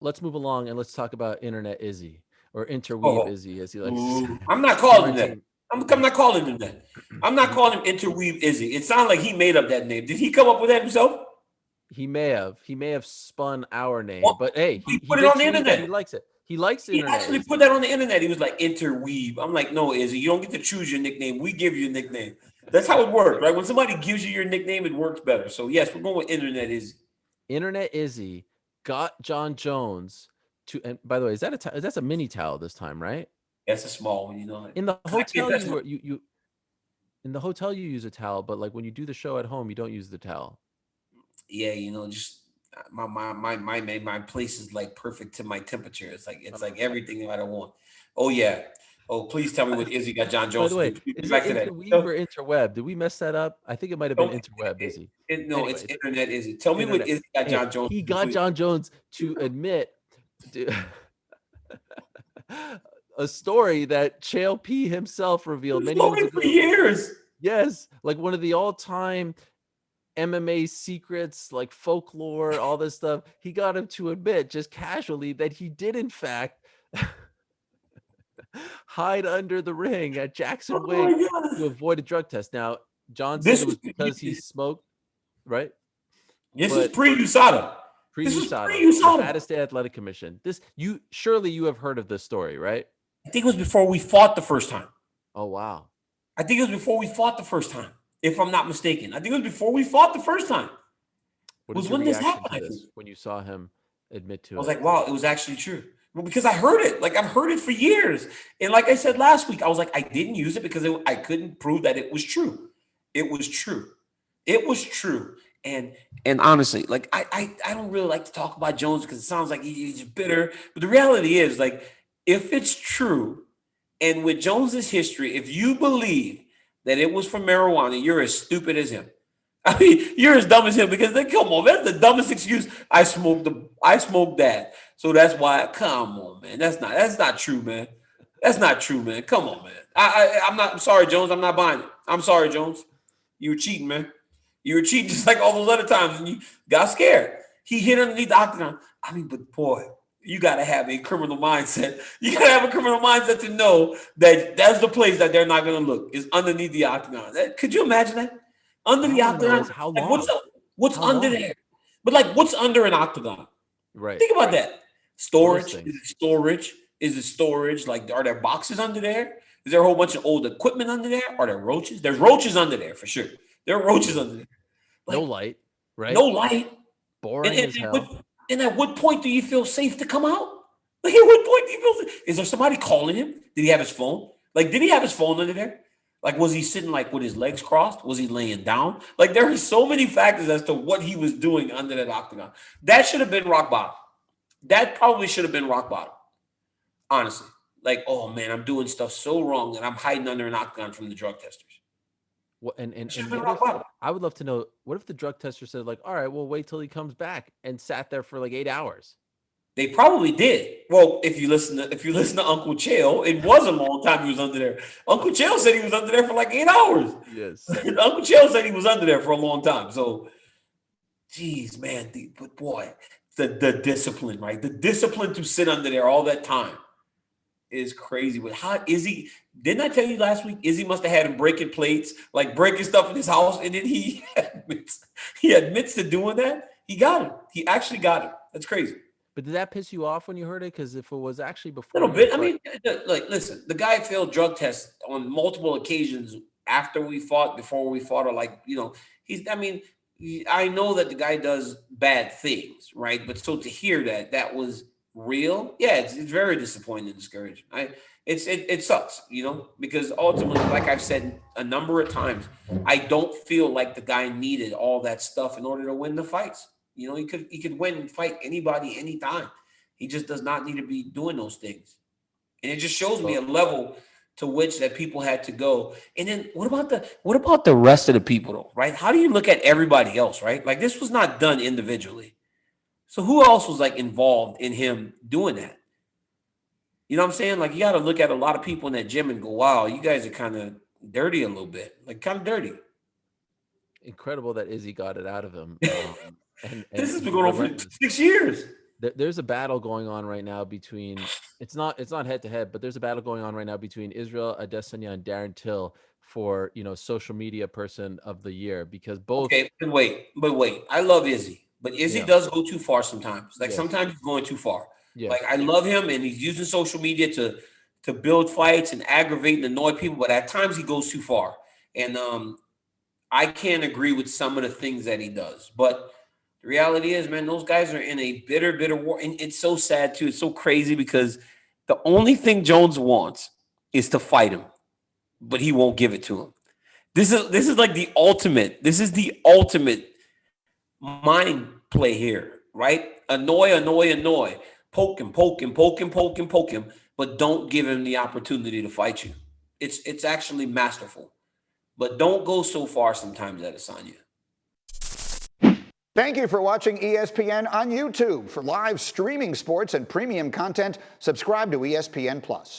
let's move along and let's talk about Internet Izzy or Interweave Oh, Izzy, as he likes to say. I'm not He calling him that. mentioned I'm not calling him that. I'm not he calling him Interweave Izzy. It sounds like he made up that name. Did he come up with that himself? he may have spun our name, Well, but hey, he he he put it did on the tweet that he internet. likes it. He likes He Internet actually put Izzy. that on the internet. He was like Interweave. I'm like, no, Izzy, you don't get to choose your nickname. We give you a nickname. That's how it works, right? When somebody gives you your nickname, it works better. So yes, we're going with Internet Izzy. Internet Izzy got Jon Jones to. And by the way, that's a mini towel this time, right? That's a small one, you know, In the because I hotel, can't touch you my. were you in the hotel you use a towel, but like when you do the show at home, you don't use the towel. Yeah, just my place is like perfect to my temperature. It's like Okay. everything that I want. Oh yeah. Oh, please tell me By, what Izzy got John by Jones the to do. way, Get is it back to that. interweave or interweb? Did we mess that up? I think it might have been Tell me, interweb, Izzy. no, it's Anyways, internet Izzy. Tell me what internet. Izzy got Hey, John Jones he to do, got please. Jon Jones to admit to, a story that Chael P himself revealed It's many moons loaded for ago. years. Yes, like one of the all-time MMA secrets, like folklore, all this stuff. He got him to admit just casually that he did, in fact, hide under the ring at Oh Jackson my Wink god. to avoid a drug test. Now, John said This it was was because he smoked, right? this was But pre USADA. pre This was USADA, pre USADA. Nevada State Athletic Commission. This you have heard of this story, right? I think it was before we fought the first time. Oh wow. I think it was before we fought the first time, if I'm not mistaken. I think it was before we fought the first time. What is Was your when this reaction happened, to I think. this when you saw him admit I to was it? like, wow, it was actually true. Well, because I heard it. Like I've heard it for years. And like I said last week, I was like, I didn't use it because I couldn't prove that it was true. It was true. It was true. And and honestly, like I don't really like to talk about Jones because it sounds like he's bitter. But the reality is, like, if it's true, and with Jones's history, if you believe that it was from marijuana, you're as stupid as him. I mean, you're as dumb as him because then come on, that's the dumbest excuse. I smoked that. So that's why come on, man. That's not true, man. That's not true, man. Come on, man. I'm sorry, Jones. I'm not buying it. I'm sorry, Jones. You were cheating, man. You were cheating just like all those other times and you got scared. He hit underneath the octagon. I mean, but boy, you gotta have a criminal mindset. You gotta have a criminal mindset to know that that's the place that they're not gonna look is underneath the octagon. Could you imagine that? Under What I the want to know octagon, is how like what's long? up? What's How under long? there? But like, what's under an octagon? Right. Think about that. Gross Storage is things. it storage? Is it storage? Like, are there boxes under there? Is there a whole bunch of old equipment under there? Are there roaches? There's roaches under there for sure. There are roaches Yeah. under there. No Like light, no right? light. And Boring and, as and, what, hell. and at what point do you feel safe to come out? Like at what point do you feel safe? Is there somebody calling him? Did he have his phone? Like, did he have his phone under there? Like, was he sitting like with his legs crossed? Was he laying down? Like, there are so many factors as to what he was doing under that octagon. That should have been rock bottom. That probably should have been rock bottom. Honestly, like, oh man, I'm doing stuff so wrong and I'm hiding under an octagon from the drug testers. What and It should and have been what rock if bottom. I would love to know what if the drug tester said like, all right, we'll wait till he comes back and sat there for like 8 hours. They probably did. Well, if you listen to Uncle Chael, it was a long time he was under there. Uncle Chael said he was under there for like 8 hours. Yes. Uncle Chael said he was under there for a long time. So, geez, man, but boy, the discipline, right? The discipline to sit under there all that time is crazy. But how Izzy? Didn't I tell you last week? Izzy must have had him breaking plates, like breaking stuff in his house, and then he admits to doing that. He got him. He actually got him. That's crazy. But did that piss you off when you heard it? Because if it was actually before Little your bit. I fight, mean, like, listen, the guy failed drug tests on multiple occasions after we fought, before we fought, or like, he's. I mean, I know that the guy does bad things, right? But so to hear that was real, yeah, it's very disappointing and discouraging. It sucks, because ultimately, like I've said a number of times, I don't feel like the guy needed all that stuff in order to win the fights. He could win and fight anybody anytime. He just does not need to be doing those things. And it just shows me a well, level to which that people had to go. And then what about the rest of the people though, right? How do you look at everybody else, right? Like this was not done individually. So who else was like involved in him doing that? You know what I'm saying? Like you got to look at a lot of people in that gym and go, "Wow, you guys are kind of dirty a little bit. Like kind of dirty." incredible that Izzy got it out of him. And This and has been he going on for relentless. 6 years. There's a battle going on right now between it's not head to head, but there's a battle going on right now between Israel Adesanya and Darren Till for social media person of the year because both Okay, but wait. I love Izzy, but Izzy yeah does go too far sometimes. Like yes sometimes he's going too far. Like yes I love him, and he's using social media to build fights and aggravate and annoy people, but at times he goes too far. And I can't agree with some of the things that he does. But the reality is, man, those guys are in a bitter, bitter war, and it's so sad too. It's so crazy because the only thing Jones wants is to fight him, but he won't give it to him. This is like the ultimate. This is the ultimate mind play here, right? Annoy, annoy, annoy. Poke him, poke him, poke him, poke him, poke him, but don't give him the opportunity to fight you. It's actually masterful. But don't go so far sometimes, Adesanya. Thank you for watching ESPN on YouTube. For live streaming sports and premium content, subscribe to ESPN Plus.